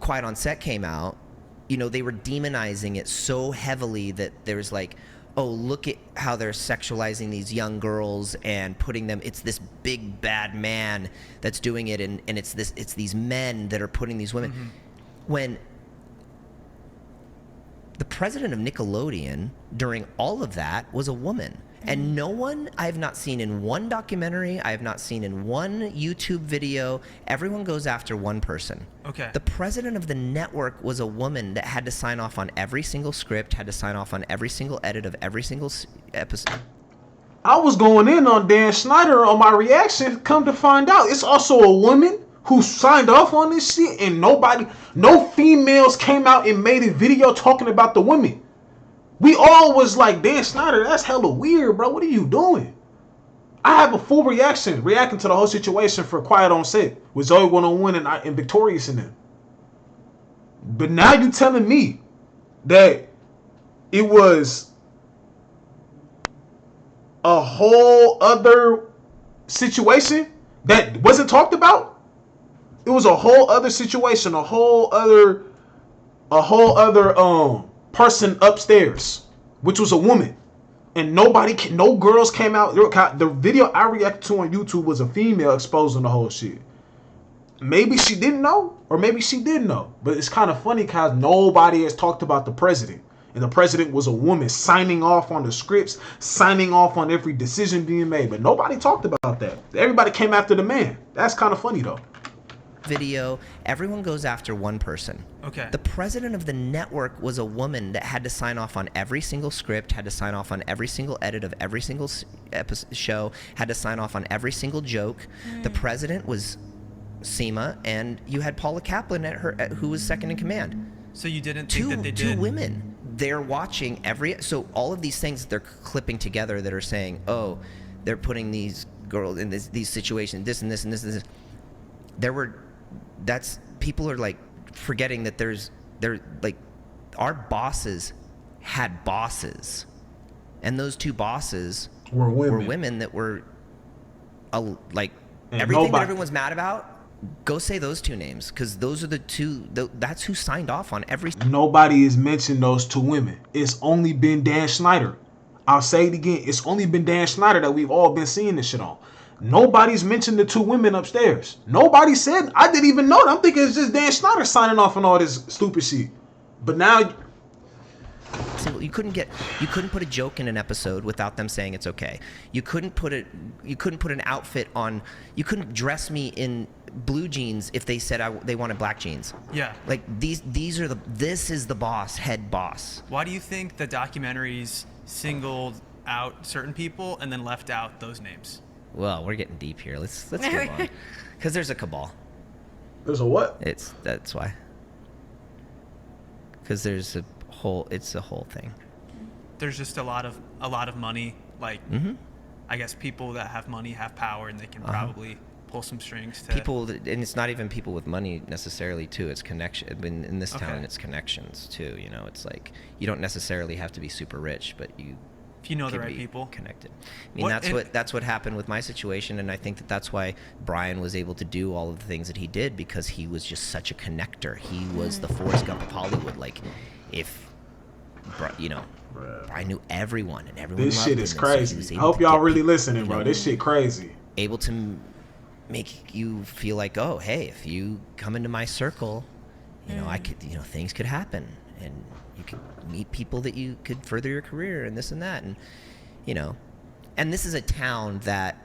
Quiet on Set came out, you know, they were demonizing it so heavily that there's like, oh, look at how they're sexualizing these young girls and putting them, it's this big bad man that's doing it, and it's these men that are putting these women. When the president of Nickelodeon during all of that was a woman. And no one, I have not seen in one documentary, I have not seen in one YouTube video, everyone goes after one person. Okay. The president of the network was a woman that had to sign off on every single script, had to sign off on every single edit of every single episode. I was going in on Dan Schneider on my reaction. Come to find out, it's also a woman who signed off on this shit, and no females came out and made a video talking about the women. We all was like, Dan Schneider, that's hella weird, bro. What are you doing? I have a full reacting to the whole situation for Quiet on Set with Zoe 101 and Victorious in them. But now you telling me that it was a whole other situation that wasn't talked about? It was a whole other situation, a whole other person upstairs, which was a woman, and no girls came out. The video I reacted to on YouTube was a female exposing the whole shit. Maybe she didn't know, or maybe she did know, but it's kind of funny because nobody has talked about the president, and the president was a woman signing off on the scripts, signing off on every decision being made, but nobody talked about that. Everybody came after the man. That's kind of funny though. Video, everyone goes after one person. Okay. The president of the network was a woman that had to sign off on every single script, had to sign off on every single edit of every single show, had to sign off on every single joke. The president was Seema, and you had Paula Kaplan who was second in command. So you didn't think that they did? Two women. They're watching so all of these things that they're clipping together that are saying, oh, they're putting these girls in these situations, this and this and this and this. People are like forgetting that they're like, our bosses had bosses, and those two bosses were women that were like, and everything that everyone's mad about. Go say those two names, because those are the two. That's who signed off on every. Nobody has mentioned those two women. It's only been Dan Schneider. I'll say it again. It's only been Dan Schneider that we've all been seeing this shit on. Nobody's mentioned the two women upstairs. Nobody said. I didn't even know. I'm thinking it's just Dan Schneider signing off on all this stupid shit. But now, you couldn't put a joke in an episode without them saying it's okay. You couldn't put an outfit on. You couldn't dress me in blue jeans if they said they wanted black jeans. Yeah. Like this is the boss, head boss. Why do you think the documentaries singled out certain people and then left out those names? Well, we're getting deep here. Let's move on. Because there's a cabal. There's a what? That's why. Because it's a whole thing. There's just a lot of money. Like, I guess people that have money have power, and they can probably pull some strings to and it's not even people with money necessarily too. It's connection. In this town, it's connections too. You know, it's like you don't necessarily have to be super rich, but if you know the right people, connected. I mean, that's what happened with my situation, and I think that's why Brian was able to do all of the things that he did, because he was just such a connector. He was the Forrest Gump of Hollywood. Like, I knew everyone, and everyone. This loved shit him, is crazy. So I hope y'all really listening, bro. This shit crazy. Able to make you feel like, oh, hey, if you come into my circle, I could, things could happen, and you could meet people that you could further your career and this and that, and and this is a town that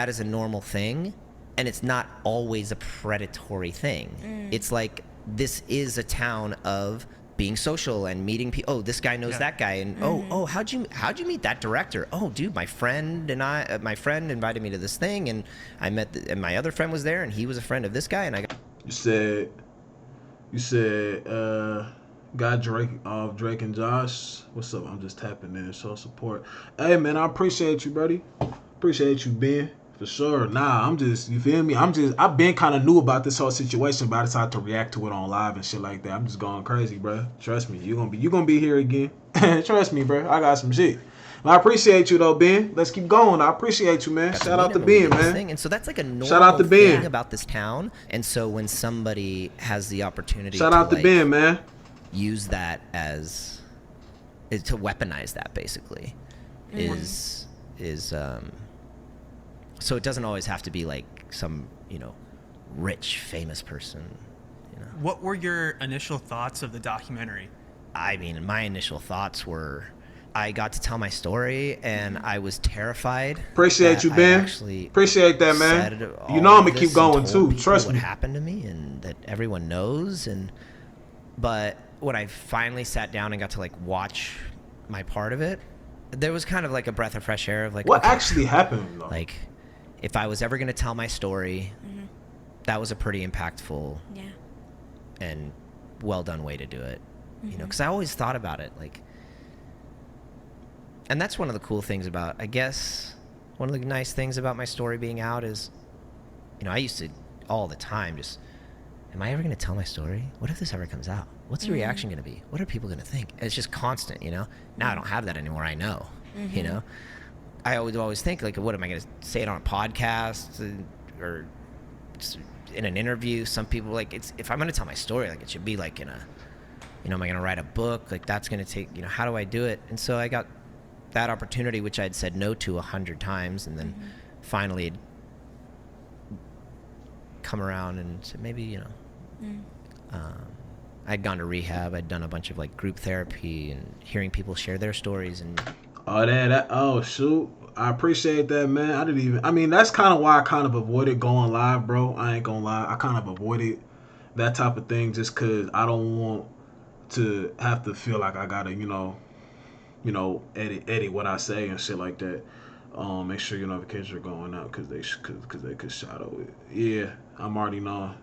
is a normal thing, and it's not always a predatory thing. It's like, this is a town of being social and meeting people. Oh, this guy knows that guy, and how'd you meet that director? Oh, dude, my friend invited me to this thing, and I met and my other friend was there, and he was a friend of this guy, and I got. You said got Drake and Josh. What's up? I'm just tapping in, show support. Hey man, I appreciate you, buddy. Appreciate you, Ben. For sure. Nah, I'm just, you feel me? I've been kind of new about this whole situation, but I decided to react to it on live and shit like that. I'm just going crazy, bro. Trust me, you gonna be here again. Trust me, bro. I got some shit. I appreciate you though, Ben. Let's keep going. I appreciate you, man. Got Shout out to meet him and we Ben, did this man. thing. And so that's like a Shout out normal to Ben. thing about this town. And so when somebody has the opportunity Shout out to like, Ben, man. use that to weaponize that basically is so it doesn't always have to be like some, rich, famous person, What were your initial thoughts of the documentary? I mean, my initial thoughts were I got to tell my story and I was terrified. Appreciate you, Ben. Appreciate that, man. You know I'm gonna keep going too. Trust me. What happened to me and that everyone knows. But when I finally sat down and got to like watch my part of it, there was kind of like a breath of fresh air of like what okay, actually happened though? like if I was ever going to tell my story, that was a pretty impactful and well done way to do it. Because I always thought about it like, and that's one of the cool things about, I guess, one of the nice things about my story being out is, I used to all the time just, am I ever going to tell my story? What if this ever comes out? What's the reaction going to be? What are people going to think? It's just constant, Now I don't have that anymore. I know, I would always think like, what am I going to say it on a podcast or in an interview? Some people like if I'm going to tell my story, like it should be like in a, am I going to write a book? Like that's going to take, how do I do it? And so I got that opportunity, which I'd said no to 100 times. And then finally it'd come around and said maybe, I'd gone to rehab. I'd done a bunch of like group therapy and hearing people share their stories. And oh shoot, I appreciate that, man. I mean, that's kind of why I kind of avoided going live, bro. I ain't gonna lie. I kind of avoided that type of thing just because I don't want to have to feel like I gotta, edit what I say and shit like that. Make sure your notifications are going out because they could shadow it. Yeah, I'm already knowing.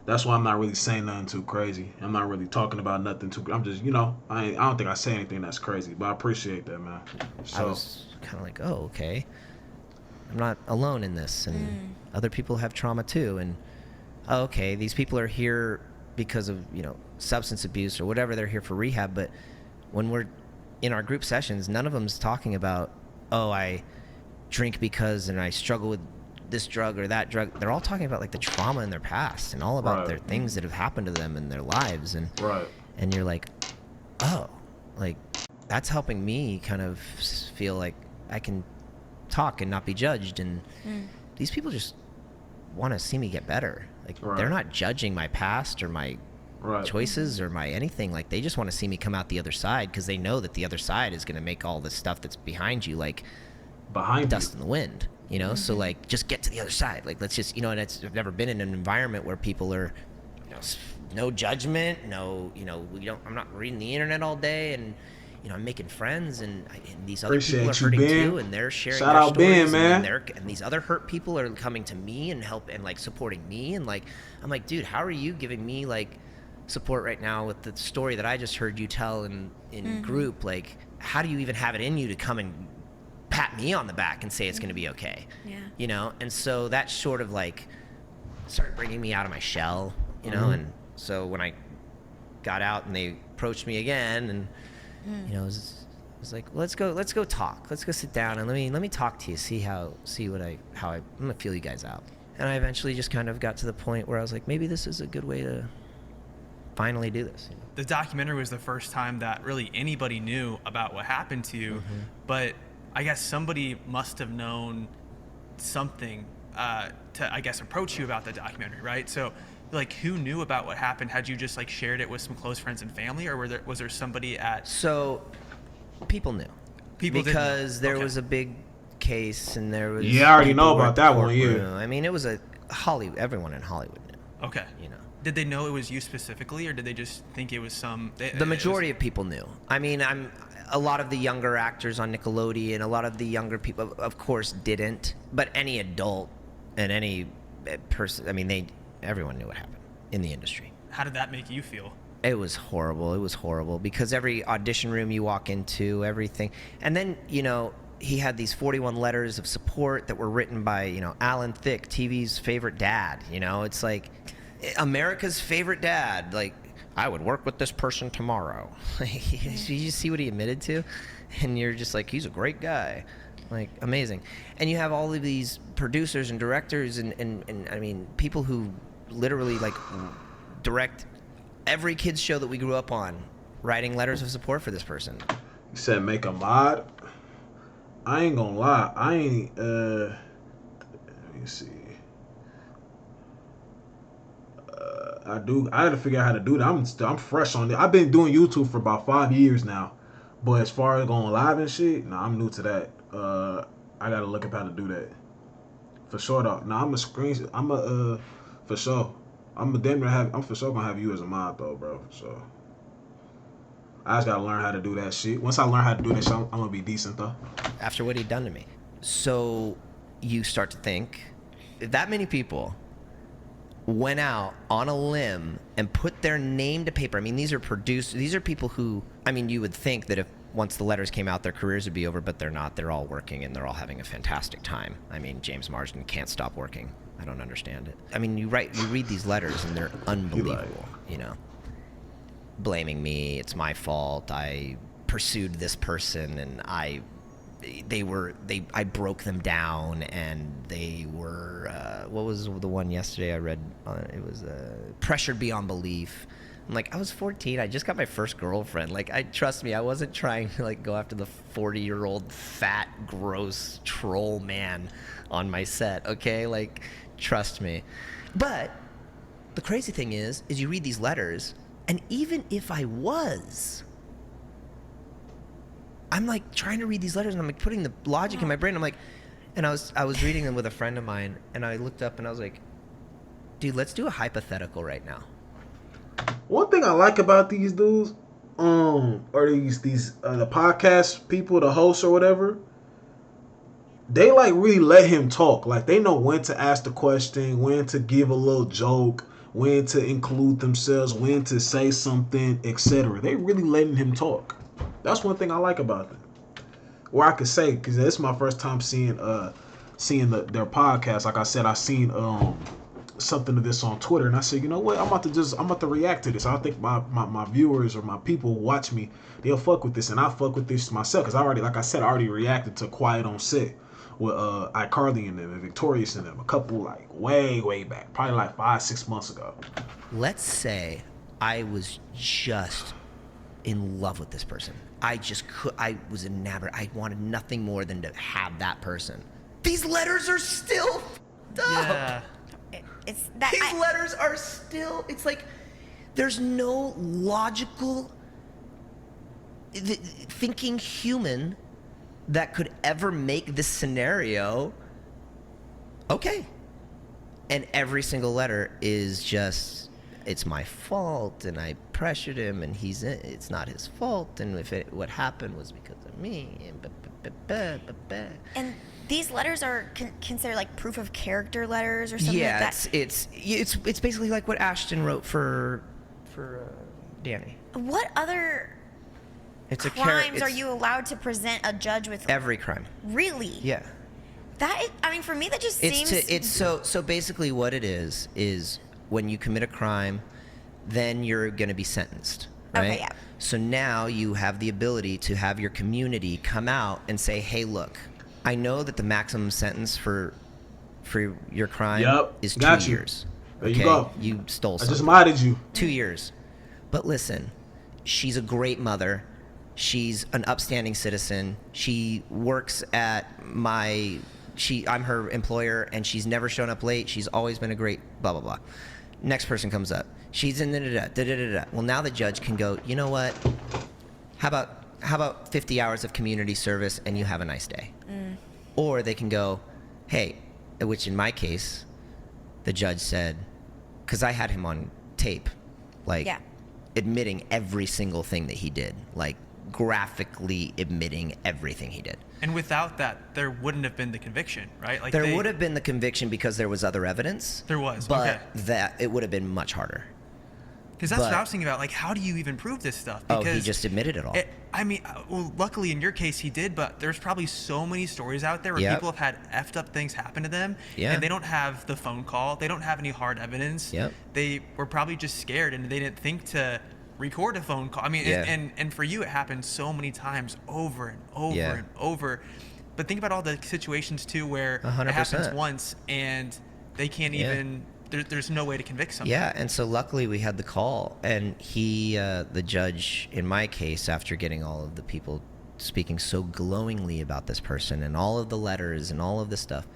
That's why I'm not really saying nothing too crazy. I'm not really talking about nothing too. I'm just, I don't think I say anything that's crazy, but I appreciate that, man. So, I was kind of like, oh, okay. I'm not alone in this, and other people have trauma too. And okay, these people are here because of substance abuse or whatever. They're here for rehab, but when we're in our group sessions, none of them's talking about, oh, I drink because and I struggle with this drug or that drug. They're all talking about like the trauma in their past and all about their things that have happened to them in their lives. And and you're like, oh, like that's helping me kind of feel like I can talk and not be judged. And these people just want to see me get better. Like they're not judging my past or my choices or my anything. Like they just want to see me come out the other side because they know that the other side is going to make all this stuff that's behind you like behind dust in the wind. So like just get to the other side. Like let's just and I've never been in an environment where people are no judgment, no I'm not reading the internet all day and I'm making friends and these other people are hurting too and they're sharing Shout their out stories Ben, man. and these other hurt people are coming to me and help and like supporting me and like I'm like, dude, how are you giving me like support right now with the story that I just heard you tell in group? Like how do you even have it in you to come and pat me on the back and say it's going to be okay? And so that sort of like started bringing me out of my shell, and so when I got out and they approached me again and it was like, let's go talk, let's go sit down and let me talk to you, see how I'm gonna feel you guys out. And I eventually just kind of got to the point where I was like, maybe this is a good way to finally do this. The documentary was the first time that really anybody knew about what happened to you, but I guess somebody must have known something to, I guess, approach you about the documentary, right? So, like, who knew about what happened? Had you just like shared it with some close friends and family, or was there somebody at? So, people knew. Because there was a big case, and there was. Yeah, I already know about that one. Yeah. I mean, it was everyone in Hollywood knew. Okay. Did they know it was you specifically, or did they just think it was some? The majority of people knew. I mean, a lot of the younger actors on Nickelodeon, a lot of the younger people, of course, didn't. But any adult and any person, I mean, everyone knew what happened in the industry. How did that make you feel? It was horrible. It was horrible because every audition room you walk into, everything, and then he had these 41 letters of support that were written by Alan Thicke, TV's favorite dad. It's like America's favorite dad. Like I would work with this person tomorrow. You just see what he admitted to, and you're just like, he's a great guy. Like, amazing. And you have all of these producers and directors and I mean, people who literally, like, direct every kid's show that we grew up on, writing letters of support for this person. You said make a mod? I ain't gonna lie. I ain't, let me see. I had to figure out how to do that. I'm fresh on it. I've been doing YouTube for about 5 years now. But as far as going live and shit, nah, I'm new to that. I gotta look up how to do that. For sure though. Nah, for sure. I'm for sure gonna have you as a mod though, bro. For sure. I just gotta learn how to do that shit. Once I learn how to do that shit, I'm gonna be decent though. After what he'd done to me. So you start to think, if that many people went out on a limb and put their name to paper. I mean, these are people who, I mean, you would think that if once the letters came out, their careers would be over, but they're not. They're all working and they're all having a fantastic time. I mean, James Marsden can't stop working. I don't understand it. I mean, you read these letters and they're unbelievable, you know. Blaming me, it's my fault. I pursued this person and I broke them down, and they were what was the one yesterday I read? It was pressured beyond belief. I'm like, I was 14. I just got my first girlfriend. Like, trust me, I wasn't trying to like go after the 40-year-old fat, gross troll man on my set. Okay, like, trust me. But the crazy thing is you read these letters, and even if I was, I'm like trying to read these letters and I'm like putting the logic in my brain. I'm like, and I was reading them with a friend of mine, and I looked up and I was like, dude, let's do a hypothetical right now. One thing I like about these dudes, or these the podcast people, the hosts or whatever, they like really let him talk. Like, they know when to ask the question, when to give a little joke, when to include themselves, when to say something, etc. They really letting him talk. That's one thing I like about them. Or I could say, because it's my first time seeing their podcast. Like I said, I seen something of this on Twitter, and I said, you know what, I'm about to react to this. I think my viewers or my people who watch me, they'll fuck with this, and I fuck with this myself, because I already reacted to Quiet on Set with iCarly and them and Victorious and them a couple, like, way back, probably like 5-6 months ago. Let's say I was just in love with this person. I was enamored. I wanted nothing more than to have that person. These letters are still f***ed up. Yeah. These letters are still, it's like, there's no logical thinking human that could ever make this scenario okay. And every single letter is just, it's my fault, and I pressured him, and it's not his fault, and what happened was because of me, and these letters are considered like proof of character letters or something like that. Yeah, it's basically like what Ashton wrote for Danny. What other crimes are you allowed to present a judge with? Every crime. Really? Yeah. For me, that just seems... So basically what it is when you commit a crime, then you're going to be sentenced, right? Okay, yeah. So now you have the ability to have your community come out and say, hey, look, I know that the maximum sentence for your crime is 2 years. There you go. You stole something. I just modded you. 2 years. But listen, she's a great mother. She's an upstanding citizen. She works at I'm her employer, and she's never shown up late. She's always been a great blah, blah, blah. Next person comes up. She's in da-da-da-da. Well, now the judge can go, you know what? How about 50 hours of community service and you have a nice day? Or they can go, hey, which in my case, the judge said, because I had him on tape, like admitting every single thing that he did, like graphically admitting everything he did. And without that, there wouldn't have been the conviction, right? Like there would have been the conviction because there was other evidence. There was, but okay. that it would have been much harder. Because that's what I was thinking about. Like, how do you even prove this stuff? Because he just admitted it all. I mean, well, luckily in your case he did, but there's probably so many stories out there where people have had effed up things happen to them, and they don't have the phone call. They don't have any hard evidence. They were probably just scared, and they didn't think to record a phone call. I mean, and for you, it happened so many times over and over and over. But think about all the situations, too, where 100%. It happens once, and they can't even... There's no way to convict someone. Yeah, and so luckily we had the call, and he, the judge in my case, after getting all of the people speaking so glowingly about this person and all of the letters and all of this stuff,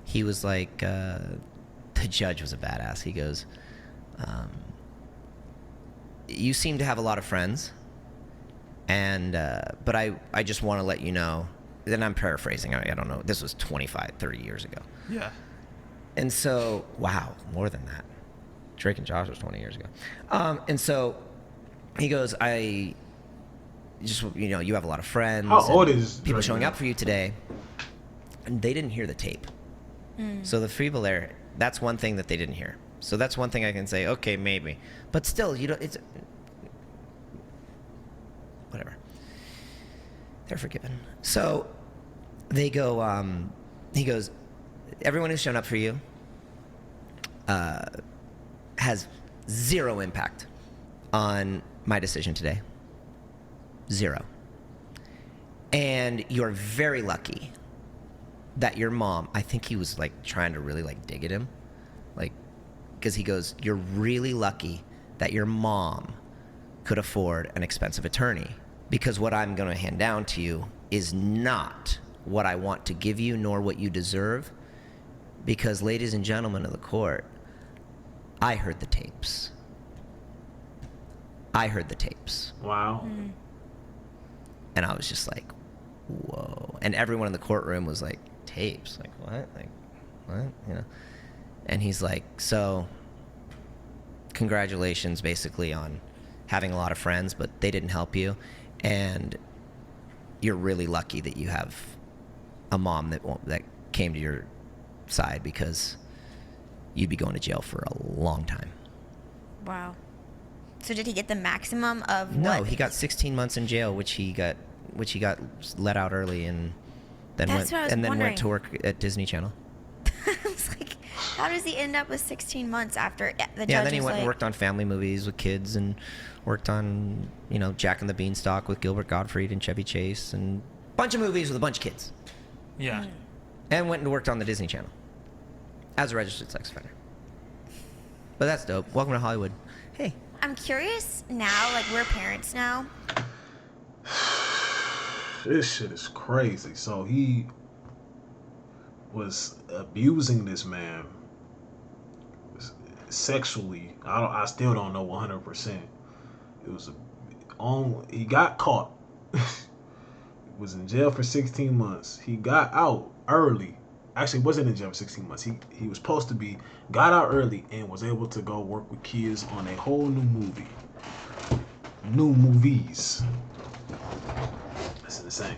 he was like, the judge was a badass. He goes, you seem to have a lot of friends, and but I just want to let you know, then I'm paraphrasing, I don't know, this was 25, 30 years ago. Yeah. And so, wow, more than that. Drake and Josh was 20 years ago. And so he goes, I just, you have a lot of friends. How old is people Drake showing now? up for you today? And they didn't hear the tape. So the people there, that's one thing that they didn't hear. So that's one thing I can say, okay, maybe. But still, it's, whatever. They're forgiven. So they go, he goes, everyone who's shown up for you has zero impact on my decision today. Zero. And you're very lucky that your mom, I think he was like trying to really like dig at him. Like, because he goes, you're really lucky that your mom could afford an expensive attorney, because what I'm going to hand down to you is not what I want to give you nor what you deserve. Because, ladies and gentlemen of the court, I heard the tapes. Wow. And I was just like, whoa. And everyone in the courtroom was like, tapes? Like, what? Like, what? And he's like, so, congratulations, basically, on having a lot of friends, but they didn't help you. And you're really lucky that you have a mom that came to your side, because you'd be going to jail for a long time. Wow. So did he get the maximum of No, he got 16 months in jail, which he got let out early, and then went to work at Disney Channel. I was like, how does he end up with 16 months after the judge? Yeah, then he went and worked on family movies with kids, and worked on, Jack and the Beanstalk with Gilbert Gottfried and Chevy Chase, and a bunch of movies with a bunch of kids. Yeah. And went and worked on the Disney Channel as a registered sex offender. But that's dope. Welcome to Hollywood. Hey. I'm curious now, like, we're parents now. This shit is crazy. So he was abusing this man sexually. I still don't know 100%. It was he got caught. Was in jail for 16 months. He got out early. Actually, wasn't in jail for 16 months. He was supposed to be, got out early and was able to go work with kids on a whole new movie. New movies. That's insane.